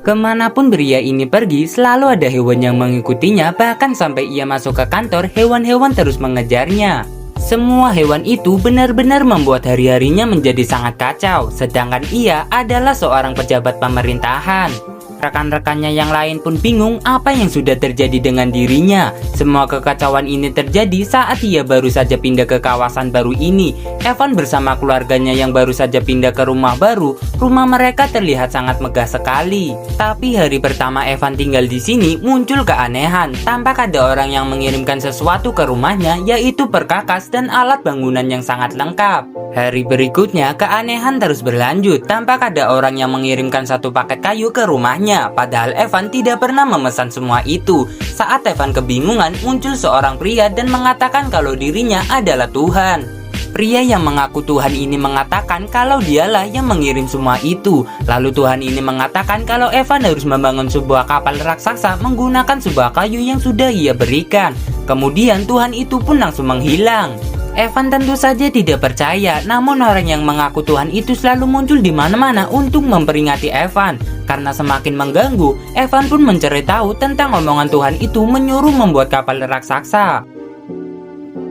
Kemanapun pria ini pergi, selalu ada hewan yang mengikutinya, bahkan sampai ia masuk ke kantor, hewan-hewan terus mengejarnya. Semua hewan itu benar-benar membuat hari-harinya menjadi sangat kacau, sedangkan ia adalah seorang pejabat pemerintahan. Rekan-rekannya yang lain pun bingung apa yang sudah terjadi dengan dirinya. Semua kekacauan ini terjadi saat ia baru saja pindah ke kawasan baru ini. Evan bersama keluarganya yang baru saja pindah ke rumah baru. Rumah mereka terlihat sangat megah sekali. Tapi hari pertama Evan tinggal di sini muncul keanehan. Tampak ada orang yang mengirimkan sesuatu ke rumahnya, yaitu perkakas dan alat bangunan yang sangat lengkap. Hari berikutnya keanehan terus berlanjut. Tampak ada orang yang mengirimkan satu paket kayu ke rumahnya, padahal Evan tidak pernah memesan semua itu. Saat Evan kebingungan, muncul seorang pria dan mengatakan kalau dirinya adalah Tuhan. Pria yang mengaku Tuhan ini mengatakan kalau dialah yang mengirim semua itu. Lalu Tuhan ini mengatakan kalau Evan harus membangun sebuah kapal raksasa menggunakan sebuah kayu yang sudah ia berikan. Kemudian Tuhan itu pun langsung menghilang. Evan tentu saja tidak percaya, namun orang yang mengaku Tuhan itu selalu muncul di mana-mana untuk memperingati Evan. Karena semakin mengganggu, Evan pun mencari tahu tentang omongan Tuhan itu menyuruh membuat kapal raksasa.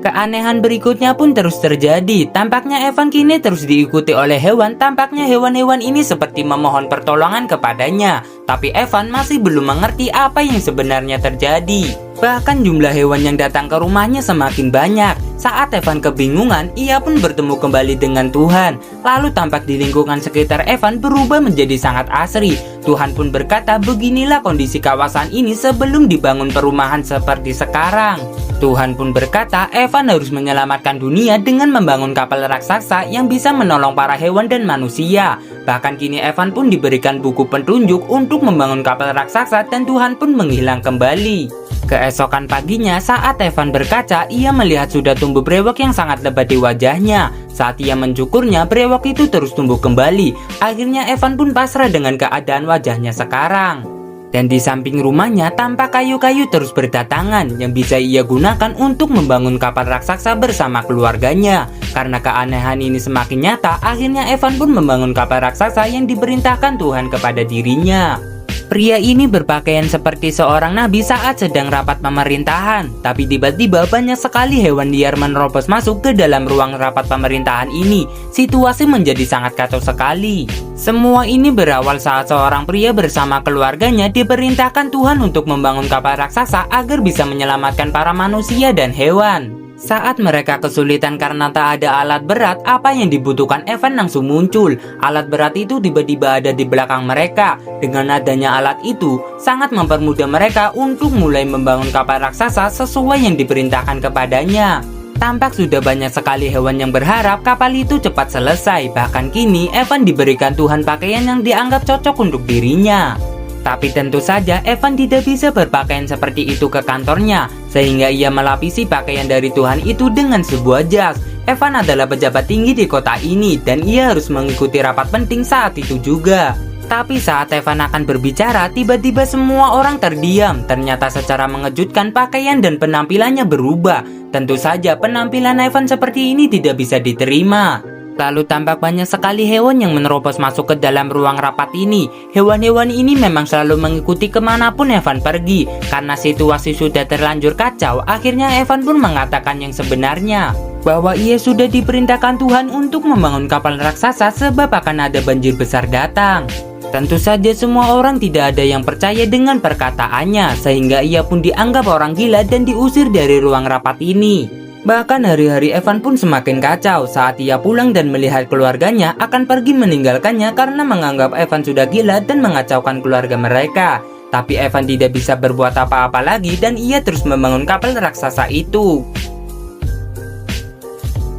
Keanehan berikutnya pun terus terjadi. Tampaknya Evan kini terus diikuti oleh hewan. Tampaknya hewan-hewan ini seperti memohon pertolongan kepadanya. Tapi Evan masih belum mengerti apa yang sebenarnya terjadi. Bahkan jumlah hewan yang datang ke rumahnya semakin banyak. Saat Evan kebingungan, ia pun bertemu kembali dengan Tuhan. Lalu tampak di lingkungan sekitar Evan berubah menjadi sangat asri. Tuhan pun berkata, beginilah kondisi kawasan ini sebelum dibangun perumahan seperti sekarang. Tuhan pun berkata, Evan harus menyelamatkan dunia dengan membangun kapal raksasa yang bisa menolong para hewan dan manusia. Bahkan kini Evan pun diberikan buku petunjuk untuk membangun kapal raksasa dan Tuhan pun menghilang kembali. Keesokan paginya saat Evan berkaca, ia melihat sudah tumbuh brewok yang sangat lebat di wajahnya. Saat ia mencukurnya, brewok itu terus tumbuh kembali. Akhirnya Evan pun pasrah dengan keadaan wajahnya sekarang. Dan di samping rumahnya tampak kayu-kayu terus berdatangan yang bisa ia gunakan untuk membangun kapal raksasa bersama keluarganya. Karena keanehan ini semakin nyata, akhirnya Evan pun membangun kapal raksasa yang diperintahkan Tuhan kepada dirinya. Pria ini berpakaian seperti seorang nabi saat sedang rapat pemerintahan. Tapi tiba-tiba banyak sekali hewan liar menerobos masuk ke dalam ruang rapat pemerintahan ini. Situasi menjadi sangat kacau sekali. Semua ini berawal saat seorang pria bersama keluarganya diperintahkan Tuhan untuk membangun kapal raksasa agar bisa menyelamatkan para manusia dan hewan. Saat mereka kesulitan karena tak ada alat berat, apa yang dibutuhkan Evan langsung muncul. Alat berat itu tiba-tiba ada di belakang mereka. Dengan adanya alat itu, sangat mempermudah mereka untuk mulai membangun kapal raksasa sesuai yang diperintahkan kepadanya. Tampak sudah banyak sekali hewan yang berharap kapal itu cepat selesai. Bahkan kini Evan diberikan Tuhan pakaian yang dianggap cocok untuk dirinya. Tapi tentu saja Evan tidak bisa berpakaian seperti itu ke kantornya, sehingga ia melapisi pakaian dari Tuhan itu dengan sebuah jas. Evan adalah pejabat tinggi di kota ini dan ia harus mengikuti rapat penting saat itu juga. Tapi saat Evan akan berbicara, tiba-tiba semua orang terdiam. Ternyata secara mengejutkan pakaian dan penampilannya berubah. Tentu saja penampilan Evan seperti ini tidak bisa diterima. Lalu tampak banyak sekali hewan yang menerobos masuk ke dalam ruang rapat ini. Hewan-hewan ini memang selalu mengikuti kemanapun Evan pergi. Karena situasi sudah terlanjur kacau, akhirnya Evan pun mengatakan yang sebenarnya, bahwa ia sudah diperintahkan Tuhan untuk membangun kapal raksasa sebab akan ada banjir besar datang. Tentu saja semua orang tidak ada yang percaya dengan perkataannya, sehingga ia pun dianggap orang gila dan diusir dari ruang rapat ini. Bahkan hari-hari Evan pun semakin kacau saat ia pulang dan melihat keluarganya akan pergi meninggalkannya karena menganggap Evan sudah gila dan mengacaukan keluarga mereka. Tapi Evan tidak bisa berbuat apa-apa lagi dan ia terus membangun kapal raksasa itu.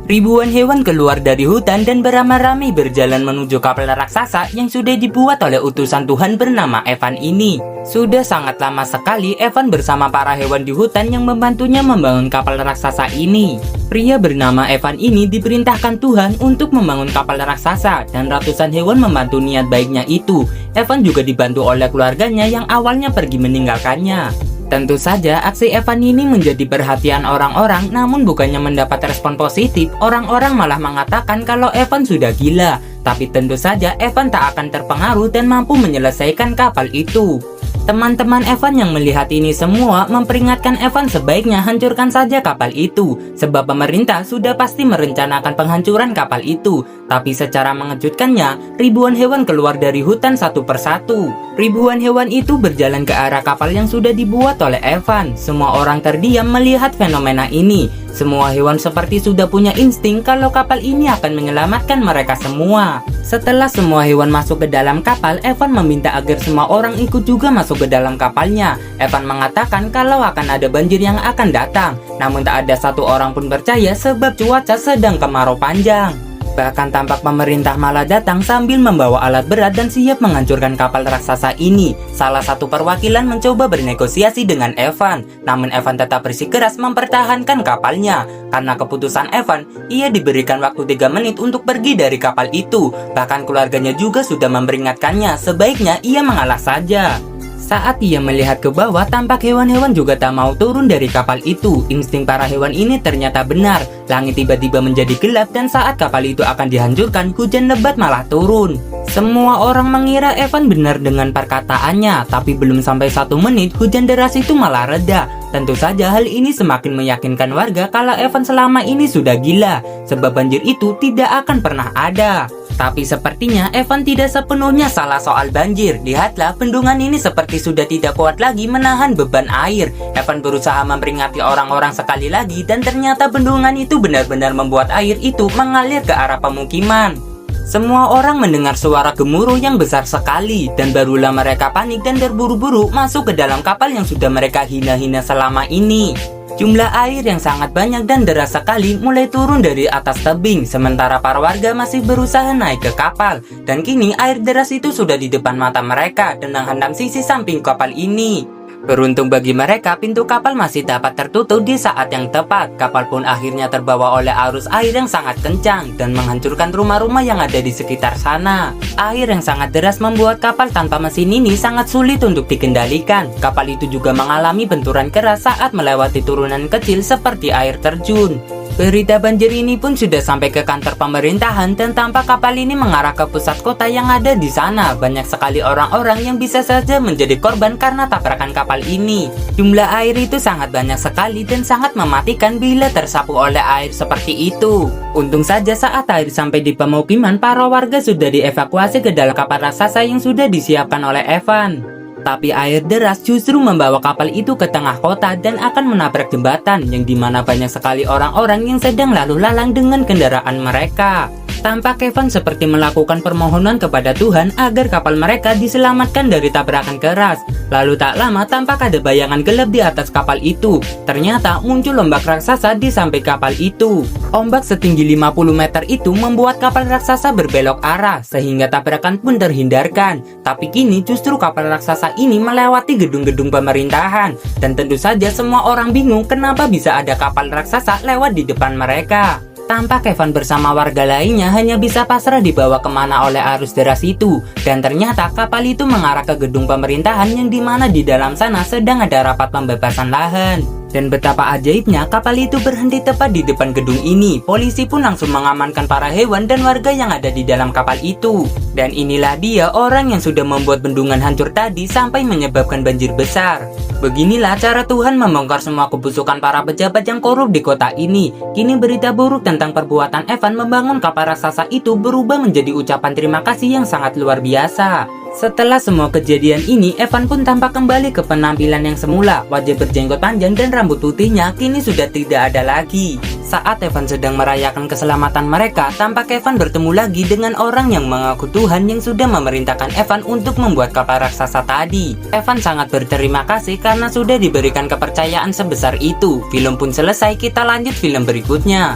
Ribuan hewan keluar dari hutan dan beramai-ramai berjalan menuju kapal raksasa yang sudah dibuat oleh utusan Tuhan bernama Evan ini. Sudah sangat lama sekali Evan bersama para hewan di hutan yang membantunya membangun kapal raksasa ini. Pria bernama Evan ini diperintahkan Tuhan untuk membangun kapal raksasa dan ratusan hewan membantu niat baiknya itu. Evan juga dibantu oleh keluarganya yang awalnya pergi meninggalkannya. Tentu saja aksi Evan ini menjadi perhatian orang-orang, namun bukannya mendapat respon positif, orang-orang malah mengatakan kalau Evan sudah gila. Tapi tentu saja Evan tak akan terpengaruh dan mampu menyelesaikan kapal itu. Teman-teman Evan yang melihat ini semua memperingatkan Evan sebaiknya hancurkan saja kapal itu, sebab pemerintah sudah pasti merencanakan penghancuran kapal itu. Tapi secara mengejutkannya, ribuan hewan keluar dari hutan satu persatu. Ribuan hewan itu berjalan ke arah kapal yang sudah dibuat oleh Evan. Semua orang terdiam melihat fenomena ini. Semua hewan seperti sudah punya insting kalau kapal ini akan menyelamatkan mereka semua. Setelah semua hewan masuk ke dalam kapal, Evan meminta agar semua orang ikut juga masuk ke dalam kapalnya. Evan mengatakan kalau akan ada banjir yang akan datang. Namun tak ada satu orang pun percaya sebab cuaca sedang kemarau panjang. Bahkan tampak pemerintah malah datang sambil membawa alat berat dan siap menghancurkan kapal raksasa ini. Salah satu perwakilan mencoba bernegosiasi dengan Evan, namun Evan tetap bersikeras mempertahankan kapalnya. Karena keputusan Evan, ia diberikan waktu 3 menit untuk pergi dari kapal itu. Bahkan keluarganya juga sudah memperingatkannya, sebaiknya ia mengalah saja. Saat ia melihat ke bawah, tampak hewan-hewan juga tak mau turun dari kapal itu. Insting para hewan ini ternyata benar. Langit tiba-tiba menjadi gelap dan saat kapal itu akan dihancurkan, hujan lebat malah turun. Semua orang mengira Evan benar dengan perkataannya, tapi belum sampai 1 menit, hujan deras itu malah reda. Tentu saja hal ini semakin meyakinkan warga kalau Evan selama ini sudah gila, sebab banjir itu tidak akan pernah ada. Tapi sepertinya Evan tidak sepenuhnya salah soal banjir. Lihatlah, bendungan ini seperti sudah tidak kuat lagi menahan beban air. Evan berusaha memperingati orang-orang sekali lagi dan ternyata bendungan itu benar-benar membuat air itu mengalir ke arah pemukiman. Semua orang mendengar suara gemuruh yang besar sekali dan barulah mereka panik dan terburu-buru masuk ke dalam kapal yang sudah mereka hina-hina selama ini. Jumlah air yang sangat banyak dan deras sekali mulai turun dari atas tebing, sementara para warga masih berusaha naik ke kapal. Dan kini air deras itu sudah di depan mata mereka dan menghantam sisi samping kapal ini. Beruntung bagi mereka, pintu kapal masih dapat tertutup di saat yang tepat. Kapal pun akhirnya terbawa oleh arus air yang sangat kencang dan menghancurkan rumah-rumah yang ada di sekitar sana. Air yang sangat deras membuat kapal tanpa mesin ini sangat sulit untuk dikendalikan. Kapal itu juga mengalami benturan keras saat melewati turunan kecil seperti air terjun. Berita banjir ini pun sudah sampai ke kantor pemerintahan dan tampak kapal ini mengarah ke pusat kota yang ada di sana. Banyak sekali orang-orang yang bisa saja menjadi korban karena tabrakan kapal ini. Jumlah air itu sangat banyak sekali dan sangat mematikan bila tersapu oleh air seperti itu. Untung saja saat air sampai di pemukiman, para warga sudah dievakuasi ke dalam kapal raksasa yang sudah disiapkan oleh Evan. Tapi air deras justru membawa kapal itu ke tengah kota dan akan menabrak jembatan yang dimana banyak sekali orang-orang yang sedang lalu lalang dengan kendaraan mereka. Tampak Evan seperti melakukan permohonan kepada Tuhan agar kapal mereka diselamatkan dari tabrakan keras. Lalu tak lama tampak ada bayangan gelap di atas kapal itu. Ternyata muncul ombak raksasa di samping kapal itu. Ombak setinggi 50 meter itu membuat kapal raksasa berbelok arah sehingga tabrakan pun terhindarkan. Tapi kini justru kapal raksasa ini melewati gedung-gedung pemerintahan. Dan tentu saja semua orang bingung kenapa bisa ada kapal raksasa lewat di depan mereka. Tampak Evan bersama warga lainnya hanya bisa pasrah dibawa kemana oleh arus deras itu. Dan ternyata kapal itu mengarah ke gedung pemerintahan yang dimana di dalam sana sedang ada rapat pembebasan lahan. Dan betapa ajaibnya kapal itu berhenti tepat di depan gedung ini. Polisi pun langsung mengamankan para hewan dan warga yang ada di dalam kapal itu. Dan inilah dia orang yang sudah membuat bendungan hancur tadi sampai menyebabkan banjir besar. Beginilah cara Tuhan membongkar semua kebusukan para pejabat yang korup di kota ini. Kini berita buruk tentang perbuatan Evan membangun kapal raksasa itu berubah menjadi ucapan terima kasih yang sangat luar biasa. Setelah semua kejadian ini, Evan pun tampak kembali ke penampilan yang semula. Wajah berjenggot panjang dan rambut putihnya kini sudah tidak ada lagi. Saat Evan sedang merayakan keselamatan mereka, tampak Evan bertemu lagi dengan orang yang mengaku Tuhan yang sudah memerintahkan Evan untuk membuat kapal raksasa tadi. Evan sangat berterima kasih karena sudah diberikan kepercayaan sebesar itu. Film pun selesai, kita lanjut film berikutnya.